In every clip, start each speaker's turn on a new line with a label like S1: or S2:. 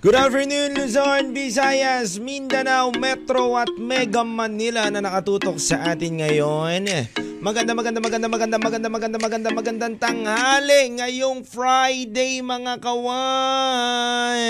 S1: Good afternoon, Luzon, Visayas, Mindanao, Metro at Mega Manila na nakatutok sa atin ngayon. Magandang tanghali ngayong Friday, mga kawan.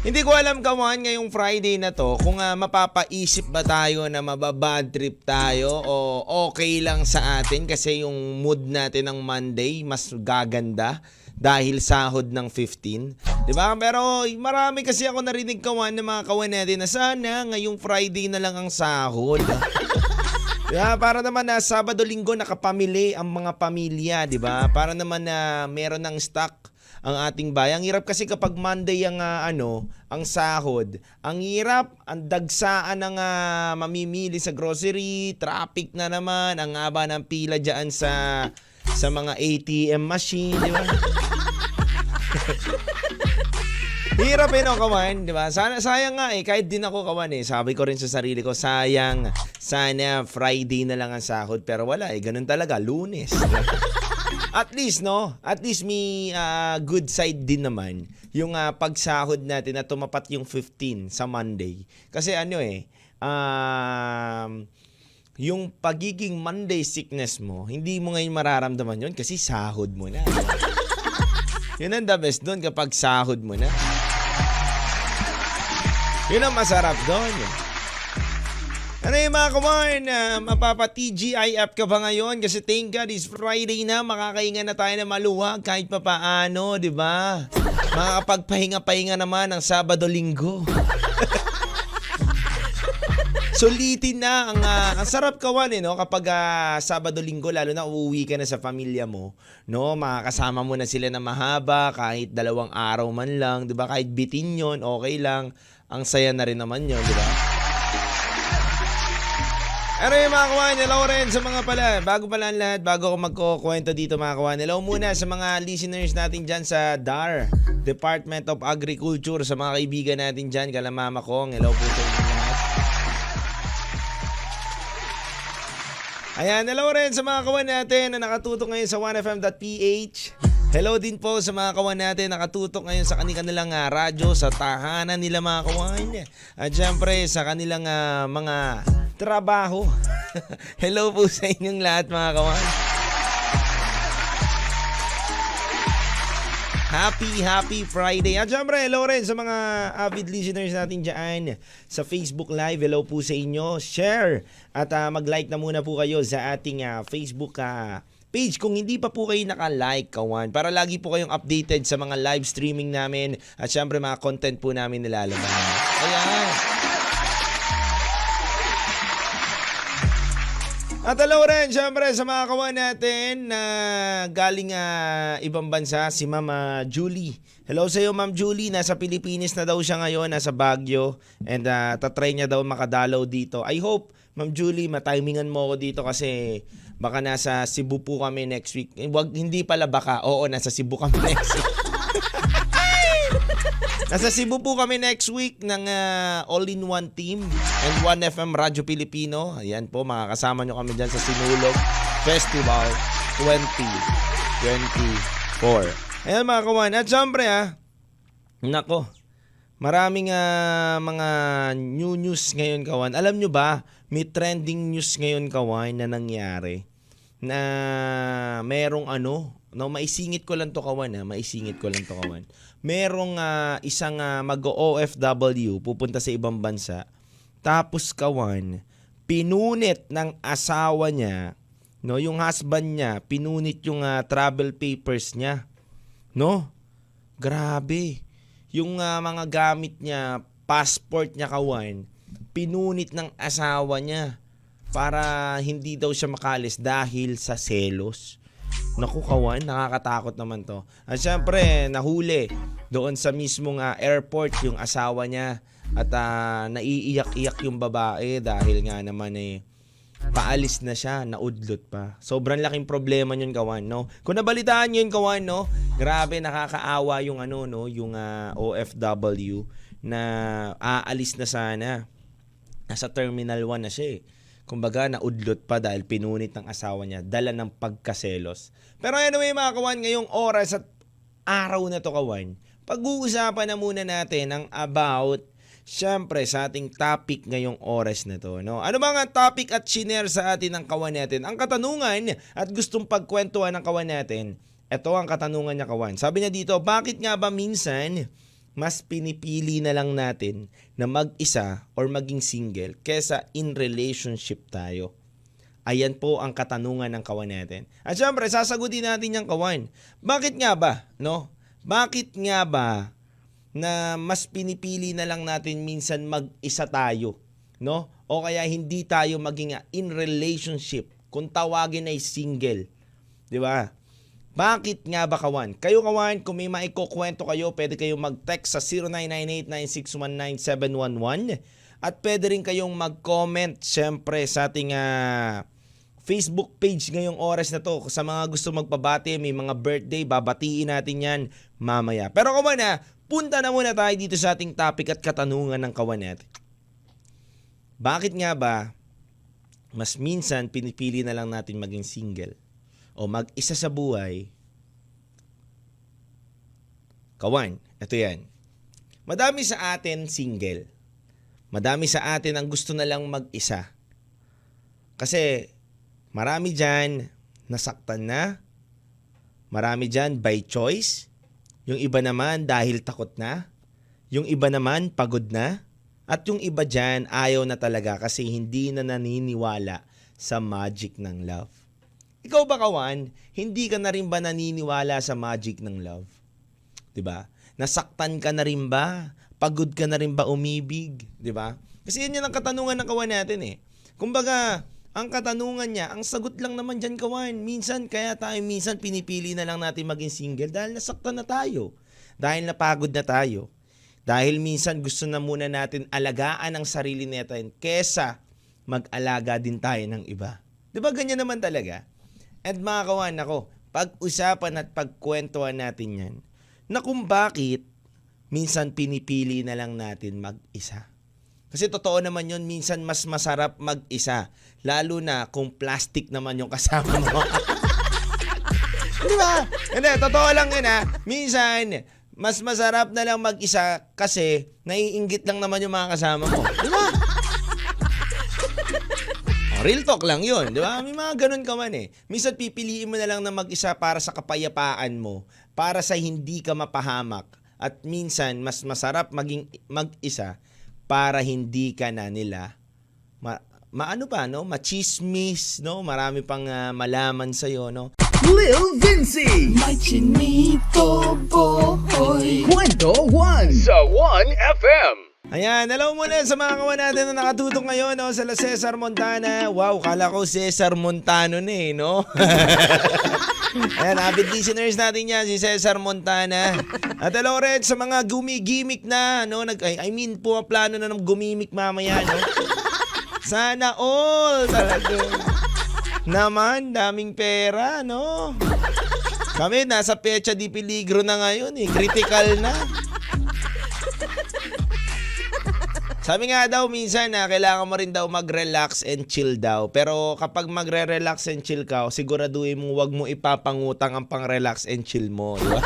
S1: Hindi ko alam, kawan, ngayong Friday na to kung mapapaisip ba tayo na mababad trip tayo o okay lang sa atin kasi yung mood natin ng Monday mas gaganda dahil sahod ng 15. Diba? Pero marami kasi ako narinig, kawan, ng mga kawan natin na sana ngayong Friday na lang ang sahod. Diba? Para naman na Sabado-Linggo nakapamili ang mga pamilya, diba? Para naman na meron ng stock ang ating bayan. Ang hirap kasi kapag Monday ang ang sahod. Ang hirap, ang dagsaan ng mamimili sa grocery, traffic na naman, ang haba ng pila diyan sa mga ATM machine, di ba? Hirap no, kawan, di ba? Sayang nga kahit din ako, kawan sabi ko rin sa sarili ko, sayang, sana Friday na lang ang sahod, pero wala ganun talaga, Lunes. Diba? At least may good side din naman yung pagsahod natin na tumapat yung 15 sa Monday. Kasi yung pagiging Monday sickness mo, hindi mo ngayon mararamdaman yun kasi sahod mo na. Yun ang the best doon kapag sahod mo na. Yun ang masarap doon. Ano yung mga kawan, mapapa-TGIF ka ba ngayon? Kasi thank God it's Friday na, makakahinga na tayo na maluwag kahit pa paano, di ba? Makakapagpahinga-pahinga naman ng Sabado-Linggo. Sulitin na ang sarap, kawan kapag Sabado-Linggo, lalo na uuwi ka na sa pamilya mo, makakasama mo na sila na mahaba kahit 2 araw man lang, 'di ba? Kahit bitin 'yon, okay lang. Ang saya na rin naman 'yon, 'di ba? Ano yung mga kawan, hello rin sa mga pala, bago pala ang lahat, bago ako magkukwento dito, mga kawan, hello muna sa mga listeners natin dyan sa DAR, Department of Agriculture, sa mga kaibigan natin dyan, kala Mama Kong, hello po sa inyo lahat. Ayan, hello rin sa mga kawan natin na nakatutok ngayon sa 1FM.ph. Hello din po sa mga kawan natin nakatutok ngayon sa kanilang radyo, sa tahanan nila, mga kawan. At syempre sa kanilang mga trabaho. Hello po sa inyong lahat, mga kawan. Happy Friday. At syempre, hello rin sa mga avid listeners natin dyan sa Facebook Live. Hello po sa inyo. Share at mag-like na muna po kayo sa ating Facebook page kung hindi pa po kayo naka-like, kawan, para lagi po kayong updated sa mga live streaming namin at syempre mga content po namin nilalaman. Ayan. At hello rin, syempre, sa mga kawan natin na galing ibang bansa, si Ma'am Julie. Hello sa iyo, Ma'am Julie. Nasa Pilipinas na daw siya ngayon, nasa Baguio. And tatry niya daw makadalaw dito. I hope, Ma'am Julie, matimingan mo ako dito kasi baka nasa Cebu po kami next week. Hindi pala baka, oo, nasa Cebu kami next week. Nasa Cebu po kami next week ng all-in-one team and 1FM Radyo Pilipino. Ayan po, makakasama nyo kami dyan sa Sinulog Festival 2024. Ayan, mga kawan. At syempre nako, maraming mga new news ngayon, kawan. Alam nyo ba, may trending news ngayon, kawan, na nangyari na merong maisingit ko lang to, kawan. Merong isang mag-OFW pupunta sa ibang bansa. Tapos, kawan, pinunit ng asawa niya, yung husband niya, pinunit yung travel papers niya. Grabe. Yung mga gamit niya, passport niya, kawan, pinunit ng asawa niya para hindi daw siya makalis dahil sa selos. Naku, kawan, nakakatakot naman to. At syempre, nahuli doon sa mismong airport yung asawa niya at naiiyak-iyak yung babae dahil nga naman paalis na siya, naudlot pa. Sobrang laking problema yun, kawan, Kung nabalitaan yun, kawan, grabe, nakakaawa yung yung OFW na aalis na sana. Nasa Terminal 1 na siya kumbaga naudlot pa dahil pinunit ng asawa niya, dala ng pagkaselos. Pero anyway mga kawan, ngayong oras at araw na to kawan, pag-uusapan na muna natin ang about syempre sa ating topic ngayong oras na to, no? Ano ba nga topic at shinare sa atin ng kawan natin? Ang katanungan at gustong pagkwentuhan ng kawan natin, ito ang katanungan niya kawan. Sabi niya dito, bakit nga ba minsan mas pinipili na lang natin na mag-isa or maging single kesa in relationship tayo? Ayan po ang katanungan ng kawan natin. At syempre, sasagutin natin yung kawan. Bakit nga ba, no? Bakit nga ba na mas pinipili na lang natin minsan mag-isa tayo, no? O kaya hindi tayo maging in relationship, kung tawagin ay single, di ba? Bakit nga ba kawan? Kayo kawan, kung may maikukwento kayo, pwede kayong mag-text sa 0998-9619711 at pwede rin kayong mag-comment syempre sa ating Facebook page ngayong oras na to. Sa mga gusto magpabati, may mga birthday, babatiin natin yan mamaya. Pero kawan punta na muna tayo dito sa ating topic at katanungan ng kawan natin. Bakit nga ba mas minsan pinipili na lang natin maging single o mag-isa sa buhay? Kawan, ito yan. Madami sa atin single. Madami sa atin ang gusto na lang mag-isa. Kasi marami dyan nasaktan na. Marami dyan by choice. Yung iba naman dahil takot na. Yung iba naman pagod na. At yung iba dyan ayaw na talaga kasi hindi na naniniwala sa magic ng love. Ikaw ba kawan, hindi ka na rin ba naniniwala sa magic ng love? 'Di ba? Nasaktan ka na rin ba? Pagod ka na rin ba umibig? 'Di ba? Kasi yan ang katanungan ng kawan natin eh. Kumbaga, ang katanungan niya, ang sagot lang naman diyan kawan. Minsan kaya tayo pinipili na lang natin maging single dahil nasaktan na tayo. Dahil napagod na tayo. Dahil minsan gusto na muna natin alagaan ang sarili natin kesa mag-alaga din tayo ng iba. 'Di ba ganyan naman talaga? At mga kawan, pag-usapan at pagkwentuhan natin yan na kung bakit minsan pinipili na lang natin mag-isa. Kasi totoo naman yun, minsan mas masarap mag-isa. Lalo na kung plastic naman yung kasama mo. Di ba? Hindi, totoo lang yun Minsan, mas masarap na lang mag-isa kasi naiinggit lang naman yung mga kasama mo. Di ba? Real talk lang yun, di ba? May mga ganun ka man Minsan pipiliin mo na lang na mag-isa para sa kapayapaan mo, para sa hindi ka mapahamak. At minsan, mas masarap maging mag-isa para hindi ka na nila machismis, no? Marami pang malaman sa'yo, no?
S2: Lil Vinci, my chinito boy. Kwento 1 sa 1FM.
S1: Ayan, hello muna sa mga kawan natin na nakatutok ngayon sa La Cesar Montana. Wow, kala ko Cesar Montano na no? Ayan, avid listeners natin yan, si Cesar Montana. At hello rin sa mga gumigimik na, no? Plano na ng gumimik mamaya, no? Sana all talaga. Naman, daming pera, no? Kami, nasa pecha di peligro na ngayon, critical na. Sabi nga daw minsan kailangan mo rin daw mag-relax and chill daw. Pero kapag magre-relax and chill ka, siguraduhin mo wag mo ipapangutang ang pang-relax and chill mo, di ba?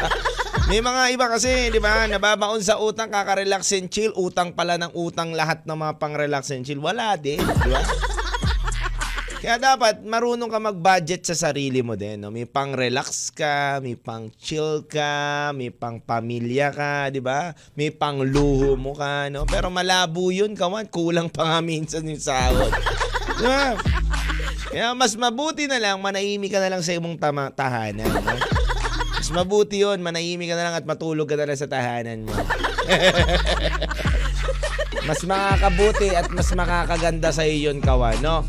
S1: May mga iba kasi, di ba, nababaon sa utang, kaka-relax and chill, utang pala ng utang lahat ng mga pang-relax and chill. Wala din, di ba? Kaya dapat marunong ka mag-budget sa sarili mo din, no? May pang-relax ka, may pang-chill ka, may pang-pamilya ka, di ba? May pang-luho mo ka, no? Pero malabo yun, kawan. Kulang pa nga minsan yung sahod. Di ba? Kaya mas mabuti na lang, manahimik ka na lang sa imong tahanan, no? Mas mabuti yun, manahimik ka na lang at matulog ka na lang sa tahanan mo. Mas makakabuti at mas makakaganda sa iyo yun, kawan, no?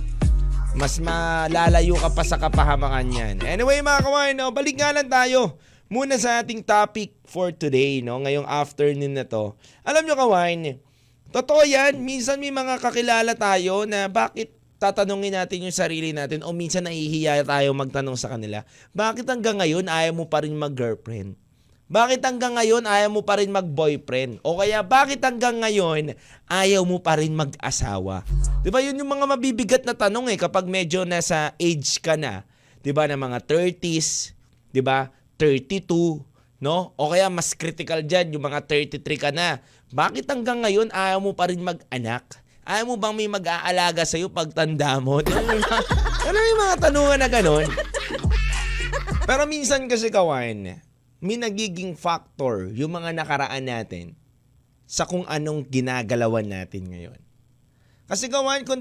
S1: Mas malalayo ka pa sa kapahamakan yan. Anyway mga kawan, balik nga lang tayo muna sa ating topic for today, no? Ngayong afternoon na to. Alam nyo kawan, totoo yan, minsan may mga kakilala tayo na bakit tatanungin natin yung sarili natin o minsan nahihiya tayo magtanong sa kanila. Bakit hanggang ngayon ayaw mo pa rin mag-girlfriend? Bakit hanggang ngayon ayaw mo pa rin mag-boyfriend? O kaya bakit hanggang ngayon ayaw mo pa rin mag-asawa? 'Di ba yun yung mga mabibigat na tanong kapag medyo nasa age ka na, 'di ba, na mga 30s, 'di ba? 32, no? O kaya mas critical diyan yung mga 33 ka na. Bakit hanggang ngayon ayaw mo pa rin mag-anak? Ayaw mo bang may mag-aalaga sa'yo pag tanda mo? Ano yung mga tanungan na ganon? Pero minsan kasi kawan, may nagiging factor yung mga nakaraan natin sa kung anong ginagalawan natin ngayon. Kasi kawan, kung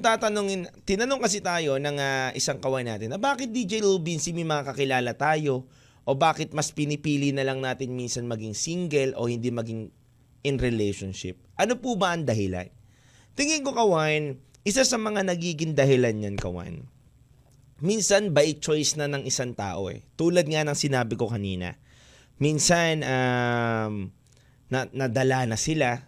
S1: tinanong kasi tayo ng isang kawan natin, bakit DJ Lil Vinci may mga kakilala tayo? O bakit mas pinipili na lang natin minsan maging single o hindi maging in relationship? Ano po ba ang dahilan? Tingin ko kawan, isa sa mga nagiging dahilan yan kawan, minsan by choice na ng isang tao Tulad nga ng sinabi ko kanina. Minsan nadala na sila,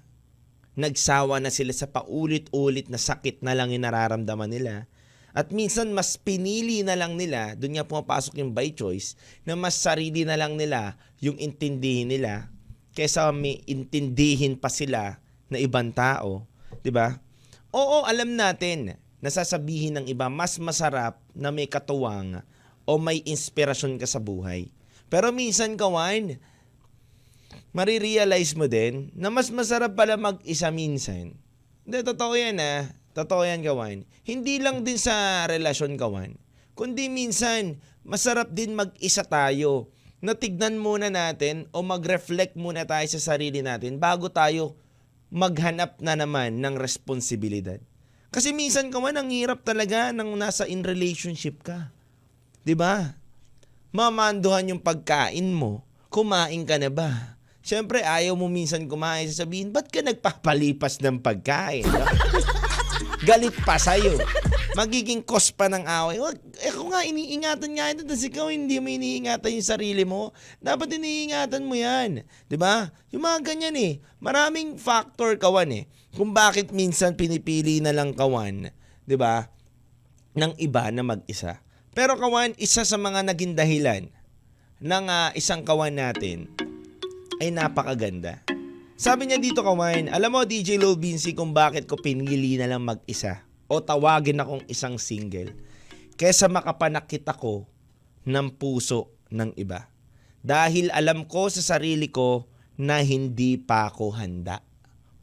S1: nagsawa na sila sa paulit-ulit na sakit na lang yung nararamdaman nila. At minsan mas pinili na lang nila, doon nga pumapasok yung by choice, na mas sarili na lang nila yung intindihin nila kaysa may intindihin pa sila na ibang tao. 'Di ba? Oo, alam natin, nasasabihin ng iba, mas masarap na may katuwang o may inspirasyon ka sa buhay. Pero minsan kawan, marirealize mo din na mas masarap pala mag-isa minsan. Hindi, totoo yan Totoo yan kawan. Hindi lang din sa relasyon kawan, kundi minsan, masarap din mag-isa tayo. Natignan muna natin o mag-reflect muna tayo sa sarili natin bago tayo maghanap na naman ng responsibilidad. Kasi minsan kawan, ang hirap talaga nang nasa in relationship ka. 'Di ba? Mamanduhan yung pagkain mo. Kumain ka na ba? Siyempre, ayaw mo minsan kumain. Sasabihin, ba't ka nagpapalipas ng pagkain? Galit pa sa'yo. Magiging cause pa ng away. Ako nga, iniingatan nga ito. Tapos ikaw hindi mo iniingatan yung sarili mo. Dapat iniingatan mo yan. 'Di ba? Yung mga ganyan Maraming factor kawan kung bakit minsan pinipili na lang kawan, 'di ba, ng iba na mag-isa. Pero kawan, isa sa mga naging dahilan ng isang kawan natin ay napakaganda. Sabi niya dito kawan, alam mo DJ Lil Vinci kung bakit ko pinili na lang mag-isa o tawagin akong isang single kesa makapanakit ako ng puso ng iba. Dahil alam ko sa sarili ko na hindi pa ako handa.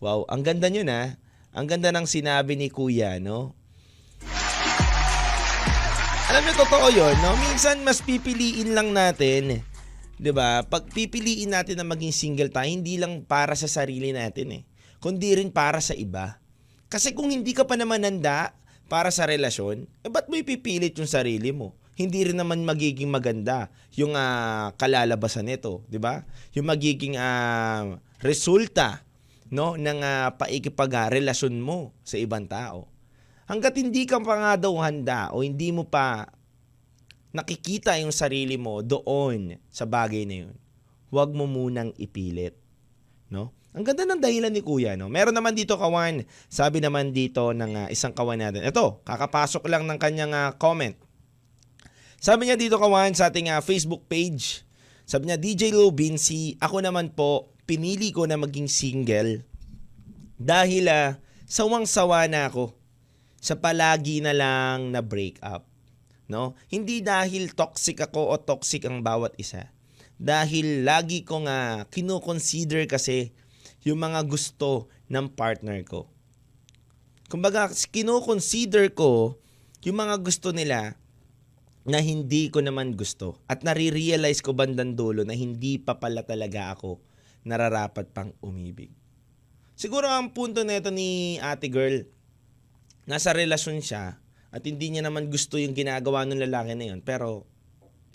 S1: Wow, ang ganda nyo Ang ganda ng sinabi ni Kuya, no? Alam niyo, totoo yun, no? Minsan mas pipiliin lang natin, 'di ba? Pag pipiliin natin na maging single tayo, hindi lang para sa sarili natin kundi rin para sa iba. Kasi kung hindi ka pa naman handa para sa relasyon, ba't mo ipipilit yung sarili mo? Hindi rin naman magiging maganda yung kalalabasan nito, 'di ba? Yung magiging resulta, no, ng paikipag-relasyon mo sa ibang tao. Hangga't hindi ka pa nga daw handa o hindi mo pa nakikita yung sarili mo doon sa bagay na yun, huwag mo munang ipilit, no? Ang ganda ng dahilan ni Kuya, no? Meron naman dito kawan, sabi naman dito ng isang kawan natin. Ito, kakapasok lang ng kanyang comment. Sabi niya dito kawan sa ating Facebook page. Sabi niya, DJ Lil Vinci, ako naman po, pinili ko na maging single dahil sawang-sawa na ako sa palagi na lang na break up. No? Hindi dahil toxic ako o toxic ang bawat isa. Dahil lagi ko kino-consider kasi yung mga gusto ng partner ko. Kumbaga, kino-consider ko yung mga gusto nila na hindi ko naman gusto. At nare-realize ko bandang dulo na hindi pa pala talaga ako nararapat pang umibig. Siguro ang punto nito ni ate girl, nasa relasyon siya, at hindi niya naman gusto yung ginagawa ng lalaki na yun, pero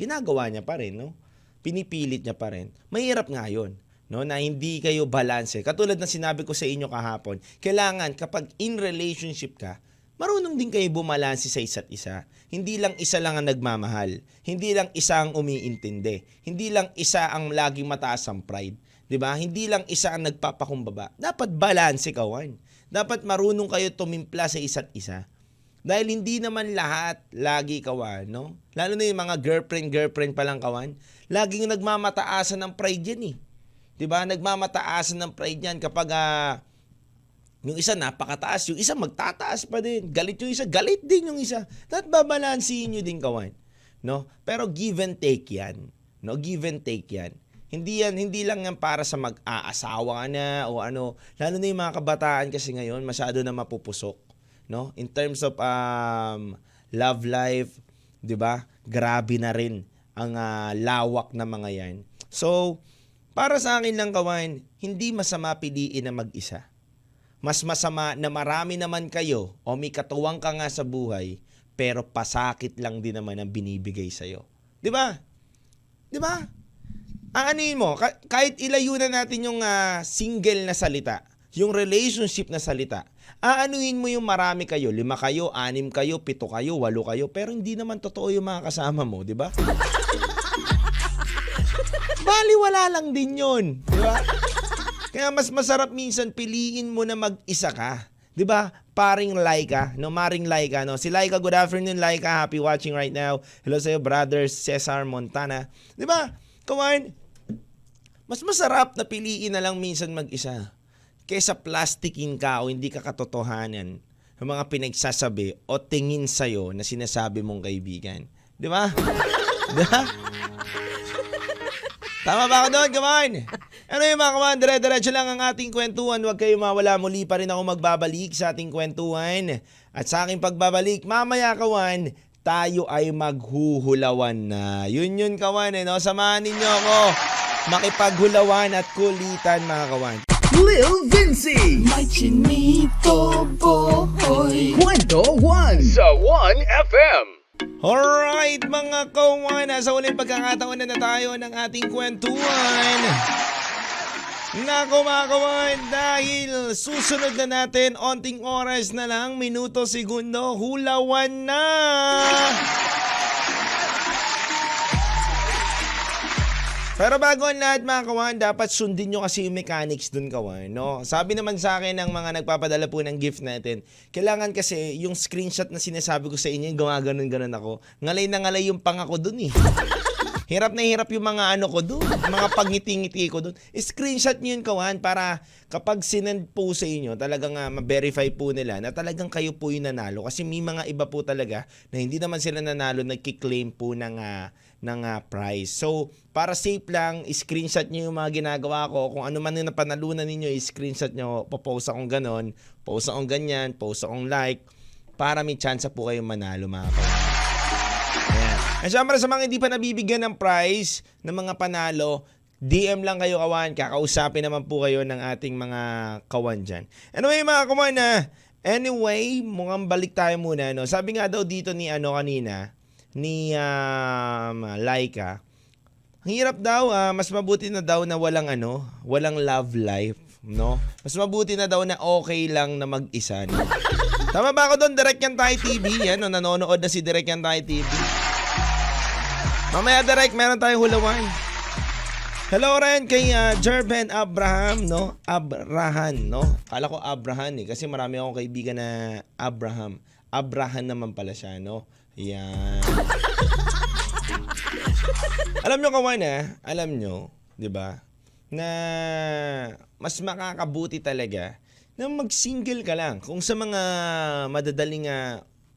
S1: ginagawa niya pa rin, no? Pinipilit niya pa rin. Mahirap nga yun, no? Na hindi kayo balanse. Katulad ng sinabi ko sa inyo kahapon, kailangan kapag in relationship ka, marunong din kayo bumalanse sa isa't isa. Hindi lang isa lang ang nagmamahal. Hindi lang isa ang umiintindi. Hindi lang isa ang laging mataas ang pride. 'Di ba? Hindi lang isa ang nagpapakumbaba. Dapat balanse kawan. Dapat marunong kayo tumimpla sa isa't isa. Dahil hindi naman lahat lagi kawan, no? Lalo na yung mga girlfriend pa lang kawan, laging nagmamataasan ng pride yan 'Di ba? Nagmamataasan ng pride niyan kapag yung isa napakataas, yung isa magtataas pa din. Galit yung isa, galit din yung isa. Dapat babalansihin nyo din, kawan. No? Pero give and take yan. No? Give and take yan. Hindi lang yan para sa mag-aasawa na o ano. Lalo na yung mga kabataan kasi ngayon, masyado na mapupusok. No? In terms of love life, 'di ba? Grabe na rin ang lawak na mga yan. So, para sa akin lang, kawan, hindi masama piliin na mag-isa. Mas masama na marami naman kayo o may katuwang ka nga sa buhay, pero pasakit lang din naman ang binibigay sa'yo. 'Di ba? 'Di ba? Aanuhin mo, kahit ilayo na natin yung single na salita, yung relationship na salita, aanuhin mo yung marami kayo, 5 kayo, 6 kayo, 7 kayo, 8 kayo, pero hindi naman totoo yung mga kasama mo, 'di ba? Baliwala lang din yun, 'di ba? Kaya mas masarap minsan piliin mo na mag-isa ka. 'Di ba? Paring Laika, no? Maring Laika, no? Si Laika, good afternoon, Laika. Happy watching right now. Hello sa iyo, brother Cesar Montana. 'Di ba? Kawan, mas masarap na piliin na lang minsan mag-isa kaysa plastikin ka o hindi ka katotohanan ng mga pinagsasabi o tingin sa'yo na sinasabi mong kaibigan. 'Di ba? 'Di ba? Tama ba ako doon, kawan? Ano yung mga kawan, dire-diretso lang ang ating kwentuhan. Huwag kayo mawala, muli pa rin ako magbabalik sa ating kwentuhan. At sa aking pagbabalik, mamaya kawan, tayo ay maghuhulawan na. Yun kawan, no? Samahan ninyo ako makipaghulawan at kulitan, mga kawan.
S2: Lil Vinci,
S3: May Chinito Boy.
S2: Kwento 1 sa 1FM.
S1: Alright mga kawan, sa uling pagkakataon na tayo ng ating kwentuhan. Nako mga kawan, dahil susunod na natin, onting oras na lang, minuto, segundo, hulawan na! Pero bago ang lahat mga kawan, dapat sundin nyo kasi yung mechanics dun, kawan, no? Sabi naman sa akin ng mga nagpapadala po ng gift natin, kailangan kasi yung screenshot na sinasabi ko sa inyo, gumaganon-ganon ako. Ngalay na ngalay yung pangako dun eh. Hirap na hirap yung mga ano ko dun, mga pagngiti-ngiti ko dun. Screenshot nyo yun, kawan, para kapag sinend po sa inyo, talagang ma-verify po nila na talagang kayo po yung nanalo. Kasi may mga iba po talaga na hindi naman sila nanalo, nagkiklaim po ng prize. So, para safe lang, screenshot nyo yung mga ginagawa ko. Kung ano man yung napanalunan ninyo, screenshot nyo, post akong ganon, post akong ganyan, post akong like, para may chance po kayong manalo, mga kawan. Ayan. At syempre sa mga hindi pa nabibigyan ng prize ng mga panalo, DM lang kayo, kawan. Kakausapin naman po kayo ng ating mga kawan dyan. Anyway mga kawan, anyway, mukhang balik tayo muna. No? Sabi nga daw dito ni kanina, ni Laika, ang hirap daw, mas mabuti na daw na walang love life, no? Mas mabuti na daw na okay lang na mag-isa, no? Tama ba ako doon? Direct Yan Tayo TV, yan, no? Nanonood na si Direct Yan Tayo TV. Mamaya direct, meron tayong hulawan. Hello rin kay Jerben Abraham, no? Abrahan, no? Kala ko Abrahan eh, kasi marami akong kaibigan na Abraham. Abrahan naman pala siya, no? Yan. Alam nyo kawan alam nyo, di ba, na mas makakabuti talaga na mag-single ka lang kung sa mga madadaling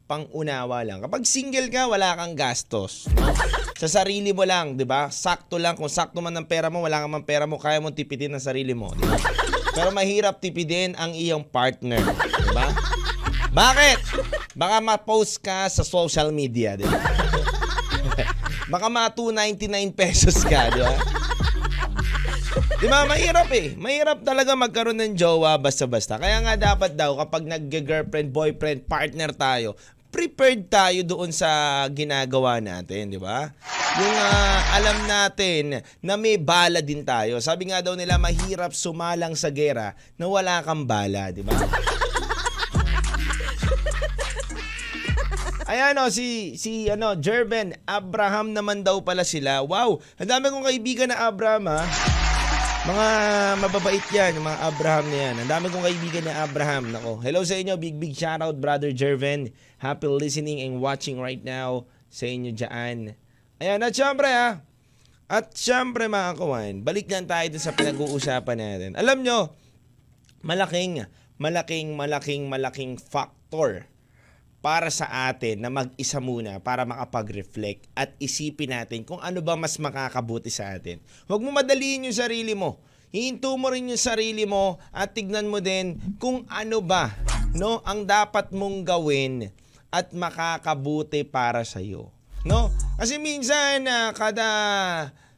S1: pang-unawa lang. Kapag single ka, wala kang gastos, no? Sa sarili mo lang, di ba? Sakto lang. Kung sakto man ang pera mo, wala kang man pera mo, kaya mong tipidin ang sarili mo, di ba? Pero mahirap tipidin ang iyong partner, di ba? Bakit? Baka ma-post ka sa social media, di ba? Baka mga 299 pesos ka, di ba? Di ba? Mahirap eh. Mahirap talaga magkaroon ng jowa basta-basta. Kaya nga dapat daw kapag nag-girlfriend, boyfriend, partner tayo, prepared tayo doon sa ginagawa natin, di ba? Yung alam natin na may bala din tayo. Sabi nga daw nila, mahirap sumalang sa gera na wala kang bala, di ba? Ayan si Jerben Abraham naman daw pala sila. Wow, ang dami kong kaibigan na Abraham ha. Mga mababait yan, yung mga Abraham na yan. Ang dami kong kaibigan na Abraham. Nako, hello sa inyo, big shoutout brother Jerben. Happy listening and watching right now sa inyo dyan. Ayan, at syempre At syempre mga kawan, balik lang tayo dun sa pinag-uusapan natin. Alam nyo, malaking factor para sa atin na mag-isa muna para makapag-reflect at isipin natin kung ano ba mas makakabuti sa atin. Huwag mo madaliin yung sarili mo. Hihinto mo rin yung sarili mo at tignan mo din kung ano ba, no, ang dapat mong gawin at makakabuti para sa iyo. No? Kasi minsan kada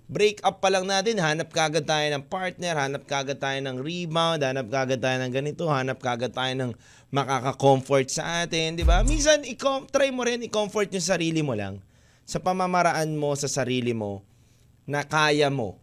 S1: break up pa lang natin, hanap kagad tayo ng partner, hanap kagad tayo ng rebound, hanap kagad tayo ng ganito, hanap kagad tayo ng makaka-comfort sa atin, di ba? Minsan, try mo rin i-comfort yung sarili mo lang sa pamamaraan mo sa sarili mo na kaya mo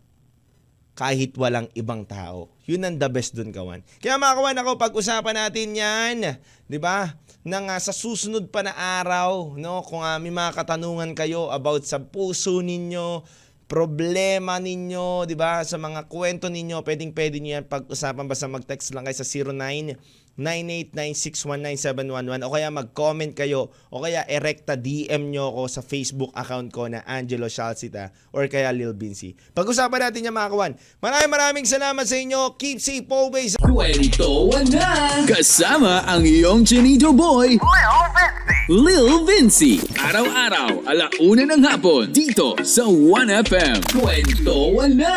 S1: kahit walang ibang tao. Yun ang the best dun, kawan. Kaya mga kawan, ako, pag-usapan natin yan, di ba? Nang sa susunod pa na araw, no? Kung may mga katanungan kayo about sa puso ninyo, problema ninyo, di ba? Sa mga kwento ninyo, pwedeng-pwede nyo yan pag-usapan. Basta mag-text lang kayo sa 099896197111 o kaya mag-comment kayo o kaya erekta DM nyo ako sa Facebook account ko na Angelo Shalcita or kaya Lil Vinci. Pag-usapan natin yan mga kawan. Maraming salamat sa inyo. Keep safe always.
S2: Kwentuhan na! Kasama ang iyong Chinito Boy, Lil Vinci. Araw-araw, 1:00 ng hapon, dito sa 1FM. Kwentuhan na!